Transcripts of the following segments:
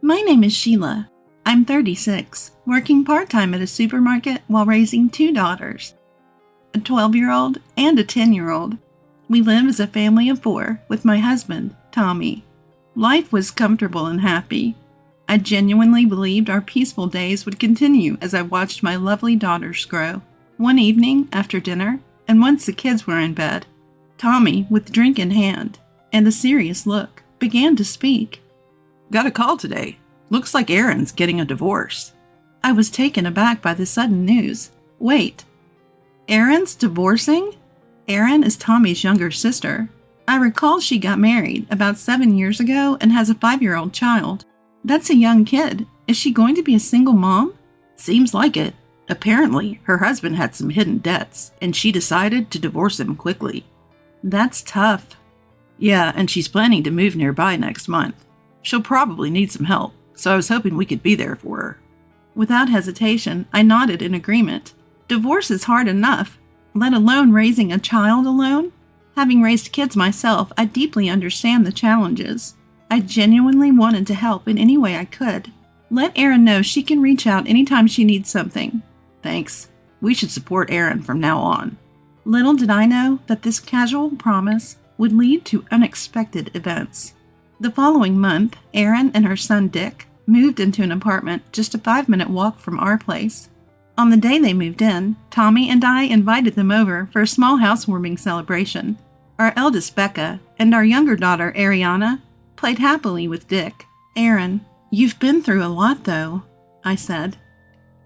My name is Sheila. I'm 36, working part-time at a supermarket while raising 2 daughters, a 12-year-old and a 10-year-old. We live as a family of 4 with my husband, Tommy. Life was comfortable and happy. I genuinely believed our peaceful days would continue as I watched my lovely daughters grow. One evening after dinner, and once the kids were in bed, Tommy, with drink in hand and a serious look, began to speak. Got a call today. Looks like Erin's getting a divorce. I was taken aback by the sudden news. Wait, Erin's divorcing? Erin is Tommy's younger sister. I recall she got married about 7 years ago and has a 5-year-old child. That's a young kid. Is she going to be a single mom? Seems like it. Apparently, her husband had some hidden debts, and she decided to divorce him quickly. That's tough. Yeah, and she's planning to move nearby next month. She'll probably need some help, so I was hoping we could be there for her. Without hesitation, I nodded in agreement. Divorce is hard enough, let alone raising a child alone. Having raised kids myself, I deeply understand the challenges. I genuinely wanted to help in any way I could. Let Erin know she can reach out anytime she needs something. Thanks. We should support Erin from now on. Little did I know that this casual promise would lead to unexpected events. The following month, Erin and her son Dick moved into an apartment just a 5-minute walk from our place. On the day they moved in, Tommy and I invited them over for a small housewarming celebration. Our eldest, Becca, and our younger daughter, Ariana, played happily with Dick. Erin, you've been through a lot, though, I said.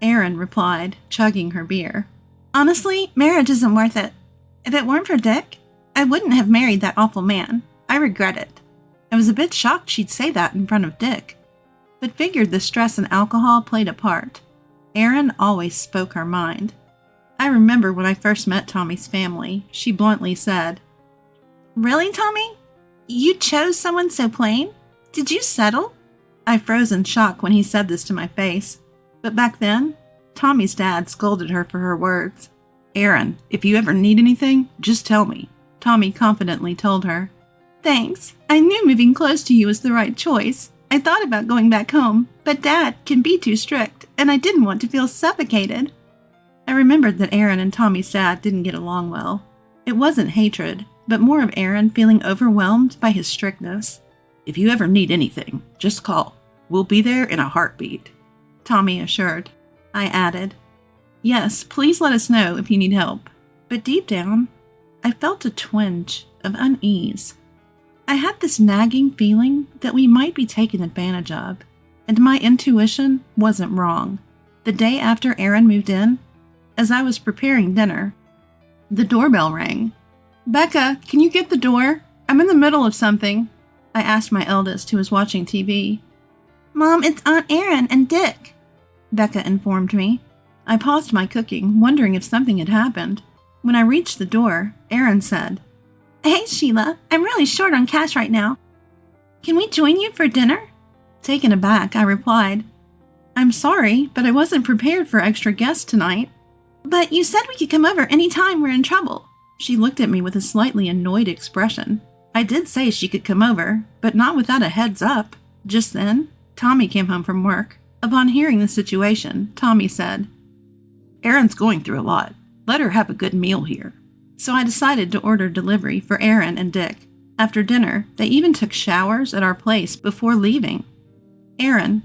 Erin replied, chugging her beer. Honestly, marriage isn't worth it. If it weren't for Dick, I wouldn't have married that awful man. I regret it. I was a bit shocked she'd say that in front of Dick, but figured the stress and alcohol played a part. Erin always spoke her mind. I remember when I first met Tommy's family, she bluntly said, "Really, Tommy? You chose someone so plain? Did you settle?" I froze in shock when he said this to my face. But back then, Tommy's dad scolded her for her words. "Erin, if you ever need anything, just tell me," Tommy confidently told her. "Thanks. I knew moving close to you was the right choice. I thought about going back home, but Dad can be too strict, and I didn't want to feel suffocated." I remembered that Erin and Tommy's dad didn't get along well. It wasn't hatred, but more of Erin feeling overwhelmed by his strictness. "If you ever need anything, just call. We'll be there in a heartbeat," Tommy assured. I added, "Yes, please let us know if you need help." But deep down, I felt a twinge of unease. I had this nagging feeling that we might be taken advantage of, and my intuition wasn't wrong. The day after Erin moved in, as I was preparing dinner, the doorbell rang. "Becca, can you get the door? I'm in the middle of something," I asked my eldest, who was watching TV. "Mom, it's Aunt Erin and Dick," Becca informed me. I paused my cooking, wondering if something had happened. When I reached the door, Erin said, "Hey, Sheila, I'm really short on cash right now. Can we join you for dinner?" Taken aback, I replied, "I'm sorry, but I wasn't prepared for extra guests tonight." "But you said we could come over any time we're in trouble." She looked at me with a slightly annoyed expression. I did say she could come over, but not without a heads up. Just then, Tommy came home from work. Upon hearing the situation, Tommy said, "Erin's going through a lot. Let her have a good meal here." So I decided to order delivery for Erin and Dick. After dinner, they even took showers at our place before leaving. "Erin,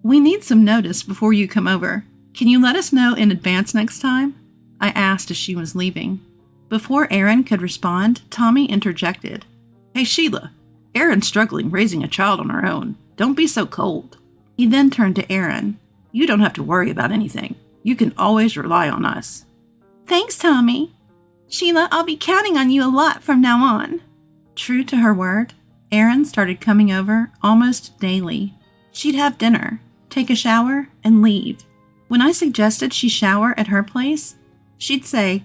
we need some notice before you come over. Can you let us know in advance next time?" I asked as she was leaving. Before Erin could respond, Tommy interjected. "Hey, Sheila, Erin's struggling raising a child on her own. Don't be so cold." He then turned to Erin. "You don't have to worry about anything. You can always rely on us." "Thanks, Tommy. Sheila, I'll be counting on you a lot from now on." True to her word, Erin started coming over almost daily. She'd have dinner, take a shower, and leave. When I suggested she shower at her place, she'd say,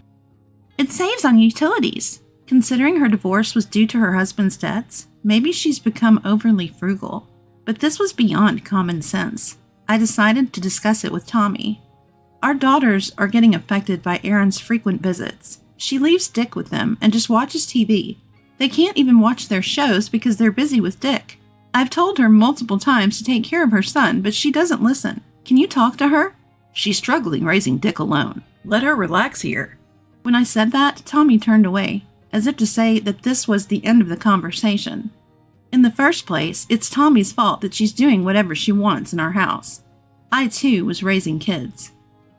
"It saves on utilities." Considering her divorce was due to her husband's debts, maybe she's become overly frugal. But this was beyond common sense. I decided to discuss it with Tommy. Our daughters are getting affected by Erin's frequent visits. She leaves Dick with them and just watches TV. They can't even watch their shows because they're busy with Dick. I've told her multiple times to take care of her son, but she doesn't listen. Can you talk to her? She's struggling raising Dick alone. Let her relax here. When I said that, Tommy turned away, as if to say that this was the end of the conversation. In the first place, it's Tommy's fault that she's doing whatever she wants in our house. I, too, was raising kids.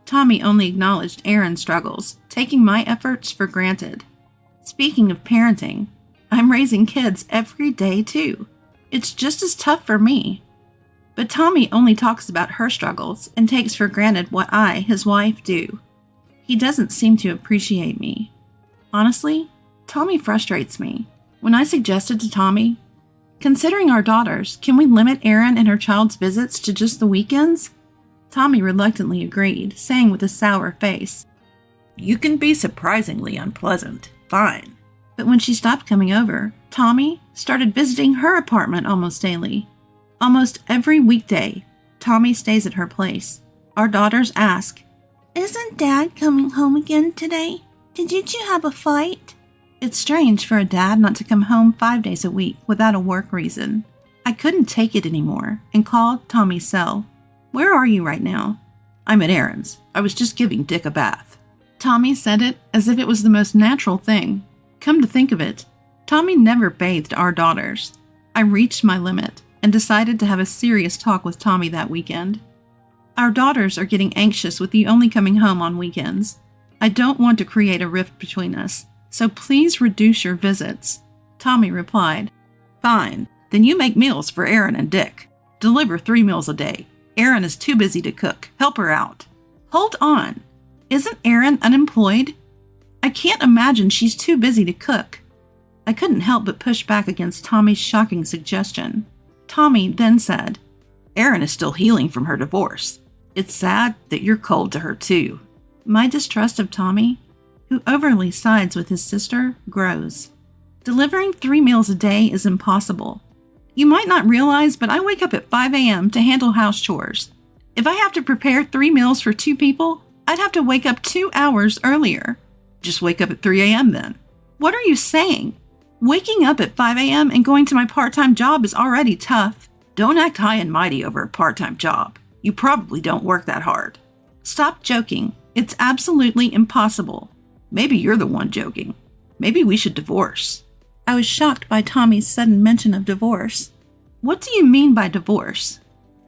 Tommy only acknowledged Aaron's struggles, taking my efforts for granted. Speaking of parenting, I'm raising kids every day, too. It's just as tough for me. But Tommy only talks about her struggles and takes for granted what I, his wife, do. He doesn't seem to appreciate me. Honestly, Tommy frustrates me. When I suggested to Tommy, considering our daughters, can we limit Erin and her child's visits to just the weekends? Tommy reluctantly agreed, saying with a sour face, You can be surprisingly unpleasant. Fine. But when she stopped coming over, Tommy started visiting her apartment almost daily. Almost every weekday, Tommy stays at her place. Our daughters ask, Isn't Dad coming home again today? Did you two have a fight? It's strange for a dad not to come home 5 days a week without a work reason. I couldn't take it anymore and called Tommy's cell. Where are you right now? I'm at Aaron's. I was just giving Dick a bath. Tommy said it as if it was the most natural thing. Come to think of it, Tommy never bathed our daughters. I reached my limit and decided to have a serious talk with Tommy that weekend. Our daughters are getting anxious with you only coming home on weekends. I don't want to create a rift between us, so please reduce your visits. Tommy replied, Fine, then you make meals for Aaron and Dick. Deliver 3 meals a day. Aaron is too busy to cook. Help her out. Hold on. Isn't Aaron unemployed? I can't imagine she's too busy to cook. I couldn't help but push back against Tommy's shocking suggestion. Tommy then said, Aaron is still healing from her divorce. It's sad that you're cold to her too. My distrust of Tommy, who overly sides with his sister, grows. Delivering 3 meals a day is impossible. You might not realize, but I wake up at 5 a.m. to handle house chores. If I have to prepare 3 meals for 2 people, I'd have to wake up 2 hours earlier. Just wake up at 3 a.m. then. What are you saying? Waking up at 5 a.m. and going to my part-time job is already tough. Don't act high and mighty over a part-time job. You probably don't work that hard. Stop joking. It's absolutely impossible. Maybe you're the one joking. Maybe we should divorce. I was shocked by Tommy's sudden mention of divorce. What do you mean by divorce?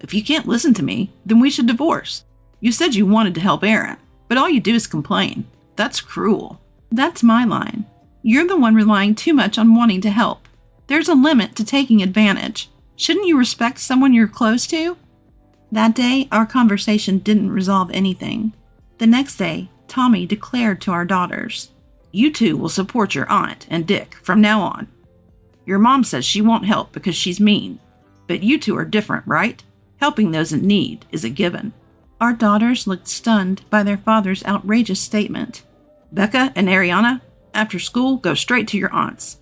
If you can't listen to me, then we should divorce. You said you wanted to help Aaron, but all you do is complain. That's cruel. That's my line. You're the one relying too much on wanting to help. There's a limit to taking advantage. Shouldn't you respect someone you're close to? That day, our conversation didn't resolve anything. The next day, Tommy declared to our daughters, You two will support your aunt and Dick from now on. Your mom says she won't help because she's mean, but you two are different, right? Helping those in need is a given. Our daughters looked stunned by their father's outrageous statement. Becca and Ariana, after school, go straight to your aunt's.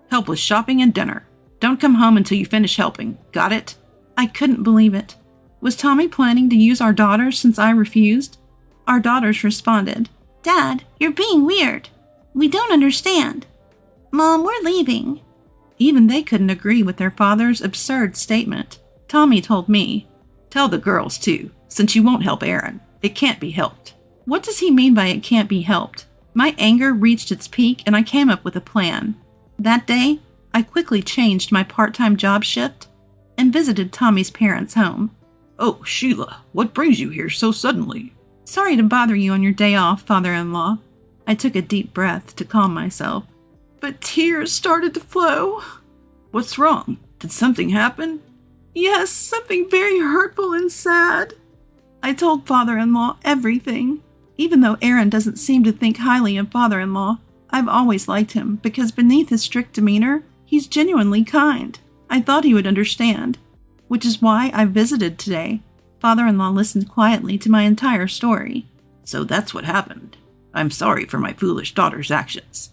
Help with shopping and dinner. Don't come home until you finish helping. Got it? I couldn't believe it. Was Tommy planning to use our daughters since I refused? Our daughters responded, Dad, you're being weird. We don't understand. Mom, we're leaving. Even they couldn't agree with their father's absurd statement. Tommy told me, Tell the girls too, since you won't help Aaron. It can't be helped. What does he mean by it can't be helped? My anger reached its peak and I came up with a plan. That day, I quickly changed my part-time job shift and visited Tommy's parents' home. Oh, Sheila, what brings you here so suddenly? Sorry to bother you on your day off, father-in-law. I took a deep breath to calm myself, but tears started to flow. What's wrong? Did something happen? Yes, something very hurtful and sad. I told father-in-law everything. Even though Aaron doesn't seem to think highly of father-in-law, I've always liked him because beneath his strict demeanor, he's genuinely kind. I thought he would understand, which is why I visited today. Father-in-law listened quietly to my entire story. So that's what happened. I'm sorry for my foolish daughter's actions,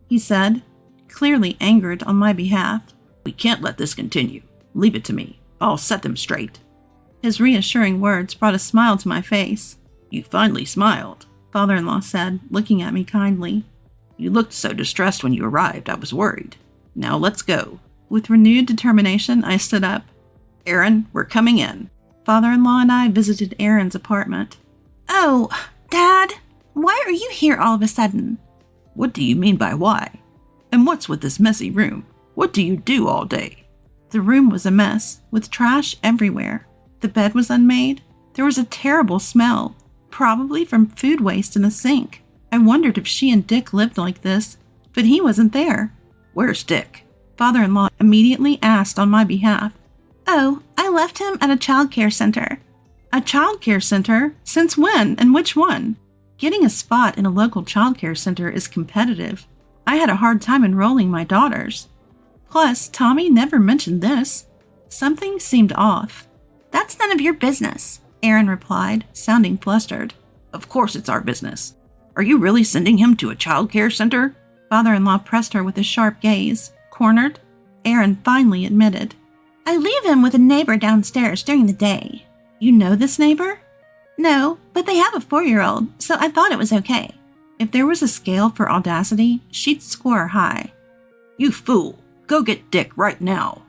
he said, clearly angered on my behalf. We can't let this continue. Leave it to me. I'll set them straight. His reassuring words brought a smile to my face. You finally smiled, father-in-law said, looking at me kindly. You looked so distressed when you arrived, I was worried. Now let's go. With renewed determination, I stood up. Aaron, we're coming in. Father-in-law and I visited Aaron's apartment. Oh, Dad, why are you here all of a sudden? What do you mean by why? And what's with this messy room? What do you do all day? The room was a mess, with trash everywhere. The bed was unmade. There was a terrible smell, probably from food waste in the sink. I wondered if she and Dick lived like this, but he wasn't there. Where's Dick? Father-in-law immediately asked on my behalf. Oh, I left him at a childcare center. A childcare center? Since when and which one? Getting a spot in a local childcare center is competitive. I had a hard time enrolling my daughters. Plus, Tommy never mentioned this. Something seemed off. That's none of your business, Aaron replied, sounding flustered. Of course it's our business. Are you really sending him to a childcare center? Father-in-law pressed her with a sharp gaze. Cornered, Aaron finally admitted. I leave him with a neighbor downstairs during the day. You know this neighbor? No, but they have a 4-year-old, so I thought it was okay. If there was a scale for audacity, she'd score high. You fool! Go get Dick right now!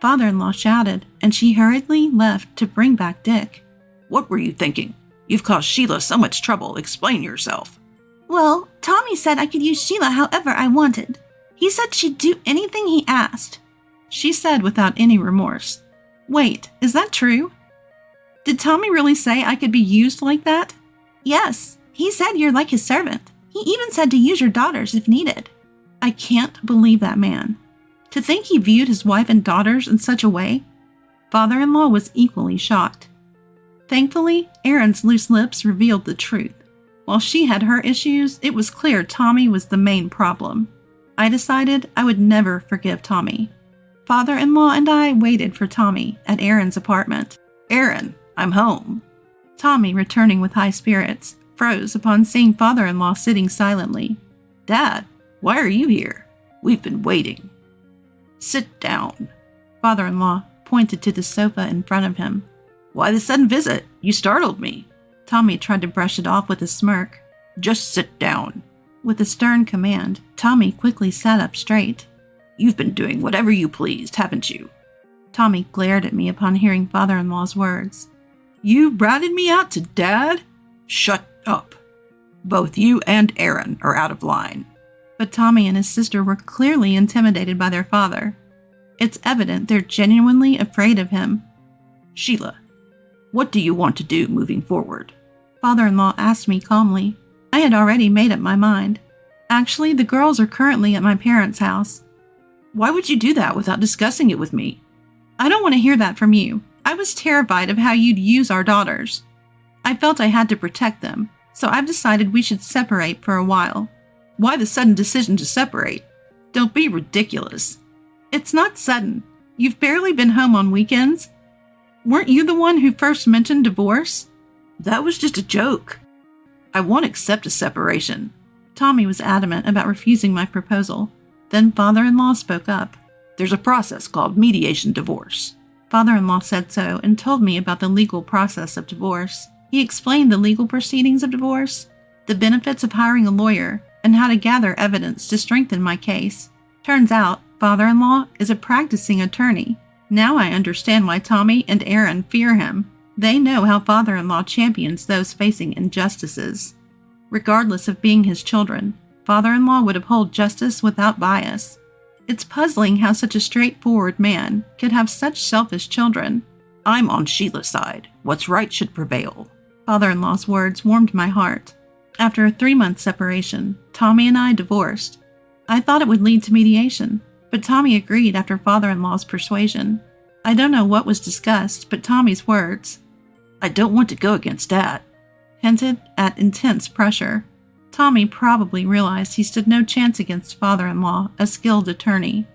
Father-in-law shouted, and she hurriedly left to bring back Dick. What were you thinking? You've caused Sheila so much trouble. Explain yourself. Well, Tommy said I could use Sheila however I wanted. He said she'd do anything he asked. She said without any remorse. Wait, is that true? Did Tommy really say I could be used like that? Yes, he said you're like his servant. He even said to use your daughters if needed. I can't believe that man. To think he viewed his wife and daughters in such a way? Father-in-law was equally shocked. Thankfully, Aaron's loose lips revealed the truth. While she had her issues, it was clear Tommy was the main problem. I decided I would never forgive Tommy. Father-in-law and I waited for Tommy at Aaron's apartment. Aaron, I'm home. Tommy, returning with high spirits, froze upon seeing father-in-law sitting silently. Dad, why are you here? We've been waiting. Sit down. Father-in-law pointed to the sofa in front of him. Why the sudden visit? You startled me. Tommy tried to brush it off with a smirk. Just sit down. With a stern command, Tommy quickly sat up straight. You've been doing whatever you pleased, haven't you? Tommy glared at me upon hearing father-in-law's words. You ratted me out to Dad? Shut up. Both you and Aaron are out of line. But Tommy and his sister were clearly intimidated by their father. It's evident they're genuinely afraid of him. Sheila, what do you want to do moving forward? Father-in-law asked me calmly. I had already made up my mind. Actually, the girls are currently at my parents' house. Why would you do that without discussing it with me? I don't want to hear that from you. I was terrified of how you'd use our daughters. I felt I had to protect them, so I've decided we should separate for a while. Why the sudden decision to separate? Don't be ridiculous. It's not sudden. You've barely been home on weekends. Weren't you the one who first mentioned divorce? That was just a joke. I won't accept a separation. Tommy was adamant about refusing my proposal. Then father-in-law spoke up. There's a process called mediation divorce. Father-in-law said so and told me about the legal process of divorce. He explained the legal proceedings of divorce, the benefits of hiring a lawyer, and how to gather evidence to strengthen my case. Turns out, father-in-law is a practicing attorney. Now I understand why Tommy and Aaron fear him. They know how father-in-law champions those facing injustices. Regardless of being his children, father-in-law would uphold justice without bias. It's puzzling how such a straightforward man could have such selfish children. I'm on Sheila's side. What's right should prevail. Father-in-law's words warmed my heart. After a 3-month separation, Tommy and I divorced. I thought it would lead to mediation, but Tommy agreed after father-in-law's persuasion. I don't know what was discussed, but Tommy's words, I don't want to go against Dad, hinted at intense pressure. Tommy probably realized he stood no chance against father-in-law, a skilled attorney.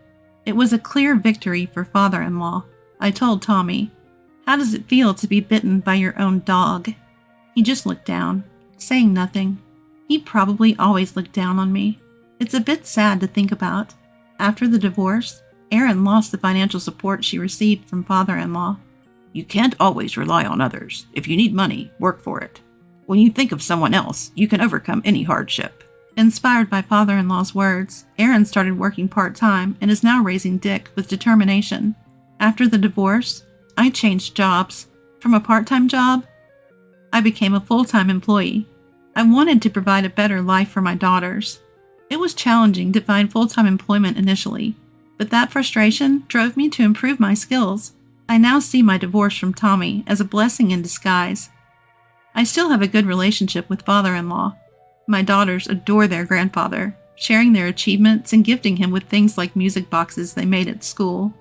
It was a clear victory for father-in-law. I told Tommy, how does it feel to be bitten by your own dog? He just looked down, saying nothing. He probably always looked down on me. It's a bit sad to think about. After the divorce, Erin lost the financial support she received from father-in-law. You can't always rely on others. If you need money, work for it. When you think of someone else, you can overcome any hardship. Inspired by father-in-law's words, Aaron started working part-time and is now raising Dick with determination. After the divorce, I changed jobs. From a part-time job, I became a full-time employee. I wanted to provide a better life for my daughters. It was challenging to find full-time employment initially, but that frustration drove me to improve my skills. I now see my divorce from Tommy as a blessing in disguise. I still have a good relationship with father-in-law. My daughters adore their grandfather, sharing their achievements and gifting him with things like music boxes they made at school.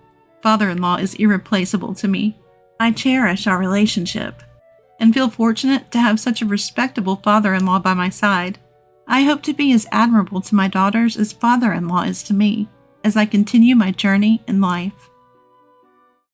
Father-in-law is irreplaceable to me. I cherish our relationship and feel fortunate to have such a respectable father-in-law by my side. I hope to be as admirable to my daughters as father-in-law is to me as I continue my journey in life.